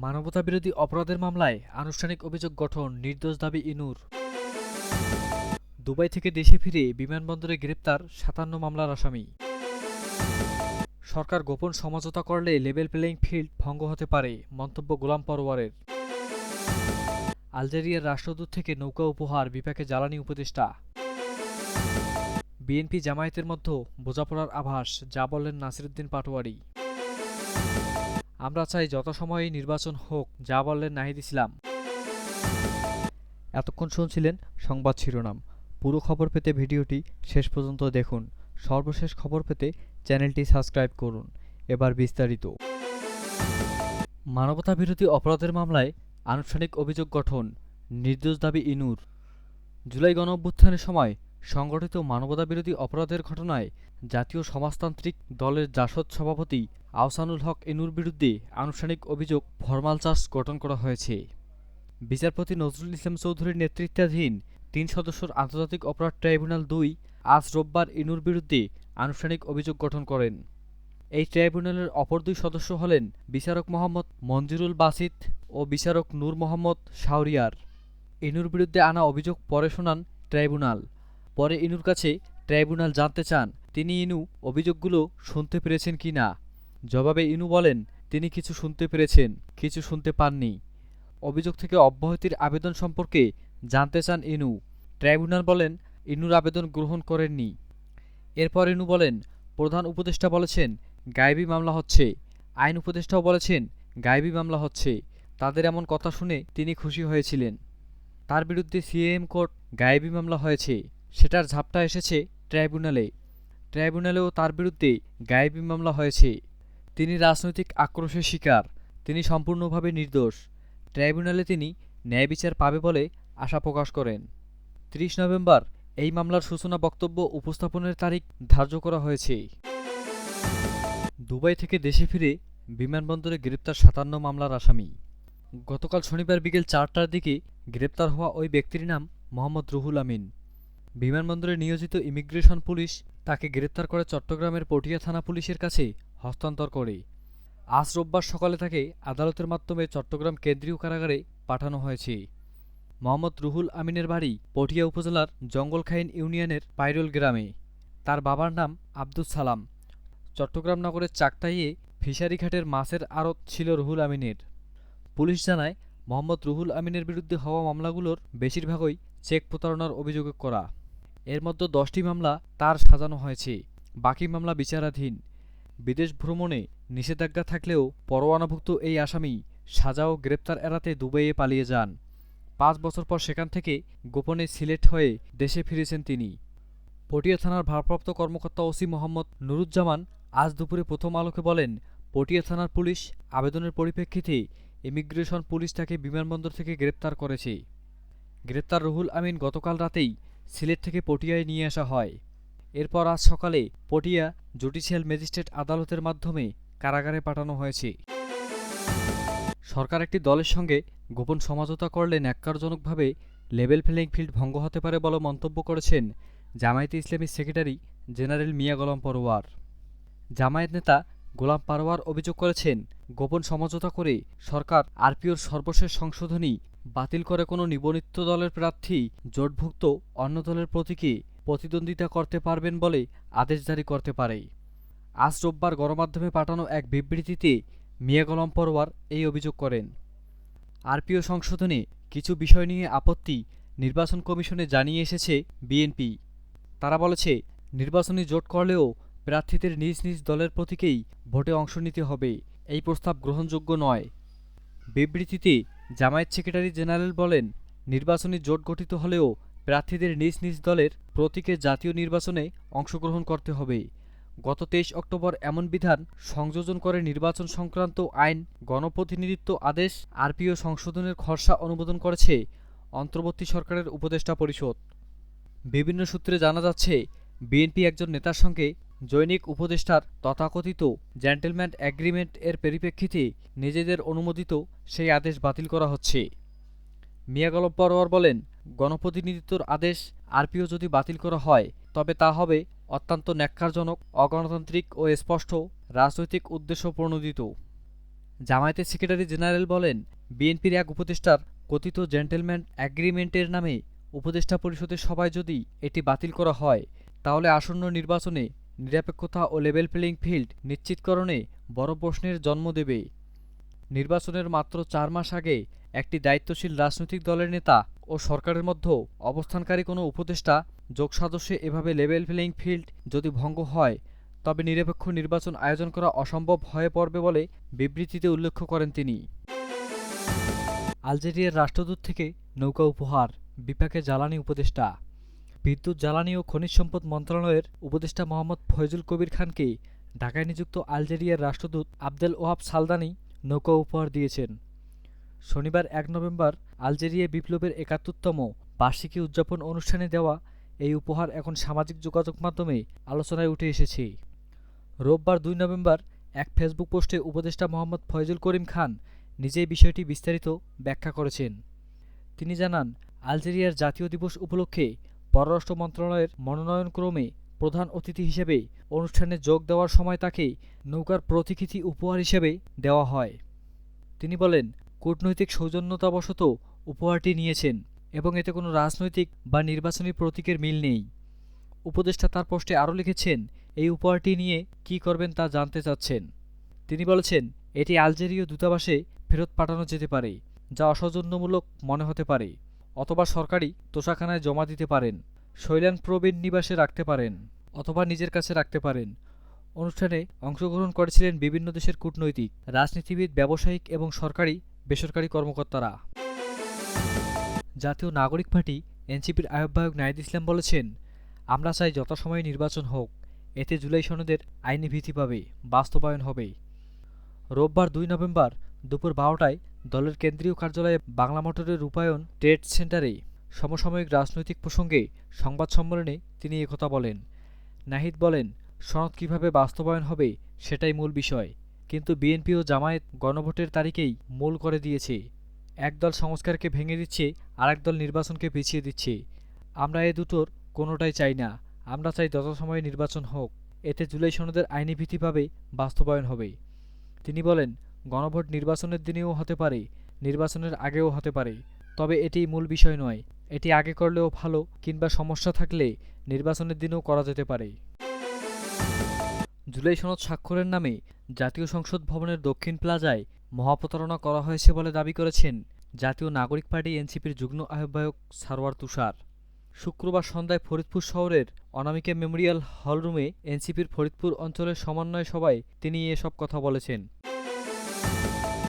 মানবতাবিরোধী অপরাধের মামলায় আনুষ্ঠানিক অভিযোগ গঠন, নির্দোষ দাবি ইনুর। দুবাই থেকে দেশে ফিরে বিমানবন্দরে গ্রেপ্তার ৫৭ মামলার আসামি। সরকার গোপন সমঝোতা করলে লেভেল প্লেয়িং ফিল্ড ভঙ্গ হতে পারে, মন্তব্য গোলাম পরোয়ারের। আলজেরিয়ার রাষ্ট্রদূত থেকে নৌকা উপহার, বিপাকে জ্বালানি উপদেষ্টা। বিএনপি জামায়াতের মধ্যে বোঝাপড়ার আভাস, যা বললেন নাসিরুদ্দিন পাটোয়ারি। আমরা চাই যথাসময়েই নির্বাচন হোক, যা বললেন নাহিদ ইসলাম। এতক্ষণ শুনছিলেন সংবাদ শিরোনাম। পুরো খবর পেতে ভিডিওটি শেষ পর্যন্ত দেখুন। সর্বশেষ খবর পেতে চ্যানেলটি সাবস্ক্রাইব করুন। এবার বিস্তারিত। মানবতাবিরোধী অপরাধের মামলায় আনুষ্ঠানিক অভিযোগ গঠন, নির্দোষ দাবি ইনুর। জুলাই গণঅভ্যুত্থানের সময় সংগঠিত মানবতাবিরোধী অপরাধের ঘটনায় জাতীয় সমাজতান্ত্রিক দলের জাসদ সভাপতি আহসানুল হক ইনুর বিরুদ্ধে আনুষ্ঠানিক অভিযোগ ফরমাল চার্জ গঠন করা হয়েছে। বিচারপতি নজরুল ইসলাম চৌধুরীর নেতৃত্বাধীন ৩ সদস্যের আন্তর্জাতিক অপরাধ ট্রাইব্যুনাল ২ আজ রোববার ইনুর বিরুদ্ধে আনুষ্ঠানিক অভিযোগ গঠন করেন। এই ট্রাইব্যুনালের অপর ২ সদস্য হলেন বিচারক মোহাম্মদ মঞ্জুরুল বাসিত ও বিচারক নূর মোহাম্মদ শাহরিয়ার। ইনুর বিরুদ্ধে আনা অভিযোগ পরে শোনান ট্রাইব্যুনাল। পরে ইনুর কাছে ট্রাইব্যুনাল জানতে চান তিনি ইনু অভিযোগগুলো শুনতে পেরেছেন কি না। জবাবে ইনু বলেন তিনি কিছু শুনতে পেরেছেন, কিছু শুনতে পাননি। অভিযোগ থেকে অব্যাহতির আবেদন সম্পর্কে জানতে চান ইনু। ট্রাইব্যুনাল বলেন ইনুর আবেদন গ্রহণ করেননি। এরপর ইনু বলেন প্রধান উপদেষ্টা বলেছেন গায়েবী মামলা হচ্ছে, আইন উপদেষ্টাও বলেছেন গায়েবী মামলা হচ্ছে। তাদের এমন কথা শুনে তিনি খুশি হয়েছিলেন। তার বিরুদ্ধে সিএএম কোর্ট গায়েবী মামলা হয়েছে, সেটার ঝাপটা এসেছে ট্রাইব্যুনালে। ট্রাইব্যুনালেও তার বিরুদ্ধে গায়েবী মামলা হয়েছে। তিনি রাজনৈতিক আক্রোশের শিকার, তিনি সম্পূর্ণভাবে নির্দোষ। ট্রাইব্যুনালে তিনি ন্যায় বিচার পাবে বলে আশা প্রকাশ করেন। ৩০ নভেম্বর এই মামলার সূচনা বক্তব্য উপস্থাপনের তারিখ ধার্য করা হয়েছে। দুবাই থেকে দেশে ফিরে বিমানবন্দরে গ্রেপ্তার ৫৭ মামলার আসামি। গতকাল শনিবার বিকেল ৪টার দিকে গ্রেপ্তার হওয়া ওই ব্যক্তির নাম মোহাম্মদ রুহুল আমিন। বিমানবন্দরে নিয়োজিত ইমিগ্রেশন পুলিশ তাকে গ্রেপ্তার করে চট্টগ্রামের পটিয়া থানা পুলিশের কাছে হস্তান্তর করে। আজ রোববার সকালে তাকে আদালতের মাধ্যমে চট্টগ্রাম কেন্দ্রীয় কারাগারে পাঠানো হয়েছে। মোহাম্মদ রুহুল আমিনের বাড়ি পটিয়া উপজেলার জঙ্গলখাইন ইউনিয়নের পাইরুল গ্রামে। তার বাবার নাম আব্দুস সালাম। চট্টগ্রাম নগরের চাকতাইয়ে ফিশারিঘাটের মাছের আড়ত ছিল রুহুল আমিনের। পুলিশ জানায় মোহাম্মদ রুহুল আমিনের বিরুদ্ধে হওয়া মামলাগুলোর বেশিরভাগই চেক প্রতারণার অভিযোগে করা। এর মধ্যে ১০টি মামলা তার সাজানো হয়েছে, বাকি মামলা বিচারাধীন। বিদেশ ভ্রমণে নিষেধাজ্ঞা থাকলেও পরোয়ানাভুক্ত এই আসামি সাজা ও গ্রেপ্তার এড়াতে দুবাইয়ে পালিয়ে যান। ৫ বছর পর সেখান থেকে গোপনে সিলেট হয়ে দেশে ফিরেছেন তিনি। পটিয়া থানার ভারপ্রাপ্ত কর্মকর্তা ওসি মোহাম্মদ নুরুজ্জামান আজ দুপুরে প্রথম আলোকে বলেন পটিয়া থানার পুলিশ আবেদনের পরিপ্রেক্ষিতে ইমিগ্রেশন পুলিশ তাকে বিমানবন্দর থেকে গ্রেপ্তার করেছে। গ্রেপ্তার রুহুল আমিন গতকাল রাতেই সিলেট থেকে পটিয়ায় নিয়ে আসা হয়। এরপর আজ সকালে পটিয়া জুডিশিয়াল ম্যাজিস্ট্রেট আদালতের মাধ্যমে কারাগারে পাঠানো হয়েছে। সরকার একটি দলের সঙ্গে গোপন সমঝোতা করলে ন্যাক্কারজনকভাবে লেভেল প্লেয়িং ফিল্ড ভঙ্গ হতে পারে বলে মন্তব্য করেছেন জামায়াতে ইসলামীর সেক্রেটারি জেনারেল মিয়া গোলাম পরোয়ার। জামায়াত নেতা গোলাম পরোয়ার অভিযোগ করেছেন গোপন সমঝোতা করে সরকার আরপিওর সর্বশেষ সংশোধনী বাতিল করে কোনো নিবন্ধিত দলের প্রার্থী জোটভুক্ত অন্য দলের প্রতীকে প্রতিদ্বন্দ্বিতা করতে পারবেন বলে আদেশ জারি করতে পারে। আজ রোববার গণমাধ্যমে পাঠানো এক বিবৃতিতে মিয়া গোলাম পরোয়ার এই অভিযোগ করেন। আরপিও সংশোধনে কিছু বিষয় নিয়ে আপত্তি নির্বাচন কমিশনে জানিয়ে এসেছে বিএনপি। তারা বলেছে নির্বাচনী জোট করলেও প্রার্থীদের নিজ নিজ দলের প্রতীকেই ভোটে অংশ নিতে হবে, এই প্রস্তাব গ্রহণযোগ্য নয়। বিবৃতিতে জামায়াত সেক্রেটারি জেনারেল বলেন নির্বাচনী জোট গঠিত হলেও প্রার্থীদের নিজ নিজ দলের প্রতীকে জাতীয় নির্বাচনে অংশগ্রহণ করতে হবে। গত ২৩ অক্টোবর এমন বিধান সংযোজন করে নির্বাচন সংক্রান্ত আইন গণপ্রতিনিধিত্ব আদেশ আরপিও সংশোধনের খসড়া অনুমোদন করেছে অন্তর্বর্তী সরকারের উপদেষ্টা পরিষদ। বিভিন্ন সূত্রে জানা যাচ্ছে বিএনপি একজন নেতার সঙ্গে জৈনিক উপদেষ্টার তথাকথিত জেন্টলম্যান এগ্রিমেন্ট এর পরিপ্রেক্ষিতে নিজেদের অনুমোদিত সেই আদেশ বাতিল করা হচ্ছে। মিয়া গোলাম পরোয়ার বলেন গণপ্রতিনিধিত্বর আদেশ আরপিও যদি বাতিল করা হয় তবে তা হবে অত্যন্ত ন্যক্কারজনক, অগণতান্ত্রিক ও স্পষ্ট রাজনৈতিক উদ্দেশ্য প্রণোদিত। জামায়াতের সেক্রেটারি জেনারেল বলেন, বিএনপির এক উপদেষ্টার কথিত জেন্টলম্যান অ্যাগ্রিমেন্টের নামে উপদেষ্টা পরিষদের সভায় যদি এটি বাতিল করা হয়, তাহলে আসন্ন নির্বাচনে নিরপেক্ষতা ও লেভেল প্লেয়িং ফিল্ড নিশ্চিতকরণে বড় প্রশ্নের জন্ম দেবে। নির্বাচনের মাত্র ৪ মাস আগে একটি দায়িত্বশীল রাজনৈতিক দলের নেতা ও সরকারের মধ্যে অবস্থানকারী কোনো উপদেষ্টা যোগসাজশে এভাবে লেভেল প্লেয়িং ফিল্ড যদি ভঙ্গ হয়, তবে নিরপেক্ষ নির্বাচন আয়োজন করা অসম্ভব হয়ে পড়বে বলে বিবৃতিতে উল্লেখ করেন তিনি। আলজেরিয়ার রাষ্ট্রদূত থেকে নৌকা উপহার, বিপাকে জ্বালানি উপদেষ্টা। বিদ্যুৎ, জ্বালানি ও খনিজ সম্পদ মন্ত্রণালয়ের উপদেষ্টা মোহাম্মদ ফয়জুল কবির খানকে ঢাকায় নিযুক্ত আলজেরিয়ার রাষ্ট্রদূত আবদেল ওহাব সালদানি নৌকা উপহার দিয়েছেন। শনিবার ১ নভেম্বর আলজেরিয়া বিপ্লবের ৭১তম বার্ষিকী উদযাপন অনুষ্ঠানে দেওয়া এই উপহার এখন সামাজিক যোগাযোগ মাধ্যমে আলোচনায় উঠে এসেছে। রোববার ২ নভেম্বর এক ফেসবুক পোস্টে উপদেষ্টা মোহাম্মদ ফয়জুল করিম খান নিজেই বিষয়টি বিস্তারিত ব্যাখ্যা করেছেন। তিনি জানান, আলজেরিয়ার জাতীয় দিবস উপলক্ষে পররাষ্ট্র মন্ত্রণালয়ের মনোনয়নক্রমে প্রধান অতিথি হিসেবে অনুষ্ঠানে যোগ দেওয়ার সময় তাকে নৌকার প্রতিকৃতি উপহার হিসেবে দেওয়া হয়। তিনি বলেন, কূটনৈতিক সৌজন্যতাবশত উপহারটি নিয়েছেন এবং এতে কোনো রাজনৈতিক বা নির্বাচনী প্রতীকের মিল নেই। উপদেষ্টা তার পোস্টে আরও লিখেছেন, এই উপহারটি নিয়ে কী করবেন তা জানতে চাচ্ছেন। তিনি বলেছেন, এটি আলজেরীয় দূতাবাসে ফেরত পাঠানো যেতে পারে, যা অসৌজন্যমূলক মনে হতে পারে, অথবা সরকারি তোষাখানায় জমা দিতে পারেন, শৈলান প্রবীণ নিবাসে রাখতে পারেন, অথবা নিজের কাছে রাখতে পারেন। অনুষ্ঠানে অংশগ্রহণ করেছিলেন বিভিন্ন দেশের কূটনৈতিক, রাজনীতিবিদ, ব্যবসায়িক এবং সরকারি বেসরকারি কর্মকর্তারা। জাতীয় নাগরিক পার্টি এনসিপির আহ্বায়ক নাহিদ ইসলাম বলেছেন, আমরা চাই যথাসময়ে নির্বাচন হোক, এতে জুলাই সনদের আইনি ভিত্তি পাবে, বাস্তবায়ন হবে। রোববার ২ নভেম্বর দুপুর ১২টায় দলের কেন্দ্রীয় কার্যালয়ে বাংলা মোটরের রূপায়ণ ট্রেড সেন্টারে সমসাময়িক রাজনৈতিক প্রসঙ্গে সংবাদ সম্মেলনে তিনি একথা বলেন। নাহিদ বলেন, সনদ কীভাবে বাস্তবায়ন হবে সেটাই মূল বিষয়, কিন্তু বিএনপি ও জামায়াত গণভোটের তারিখেই মূল করে দিয়েছে। একদল সংস্কারকে ভেঙে দিচ্ছে, আরেক দল নির্বাচনকে পিছিয়ে দিচ্ছে। আমরা এ দুটোর কোনোটাই চাই না। আমরা চাই যথাসময়ে নির্বাচন হোক, এতে জুলাই সনদের আইনি ভিত্তি পাবে, বাস্তবায়ন হবে। তিনি বলেন, গণভোট নির্বাচনের দিনেও হতে পারে, নির্বাচনের আগেও হতে পারে, তবে এটিই মূল বিষয় নয়। এটি আগে করলেও ভালো, কিংবা সমস্যা থাকলে নির্বাচনের দিনেও করা যেতে পারে। জুলাই সনদ স্বাক্ষরের নামে জাতীয় সংসদ ভবনের দক্ষিণ প্লাজায় মহাপ্রতারণা করা হয়েছে বলে দাবি করেছেন জাতীয় নাগরিক পার্টি এনসিপির যুগ্ম আহ্বায়ক সারওয়ার তুষার। শুক্রবার সন্ধ্যায় ফরিদপুর শহরের অনামিকা মেমোরিয়াল হলরুমে এনসিপির ফরিদপুর অঞ্চলের সমন্বয় সভায় তিনি এসব কথা বলেছেন।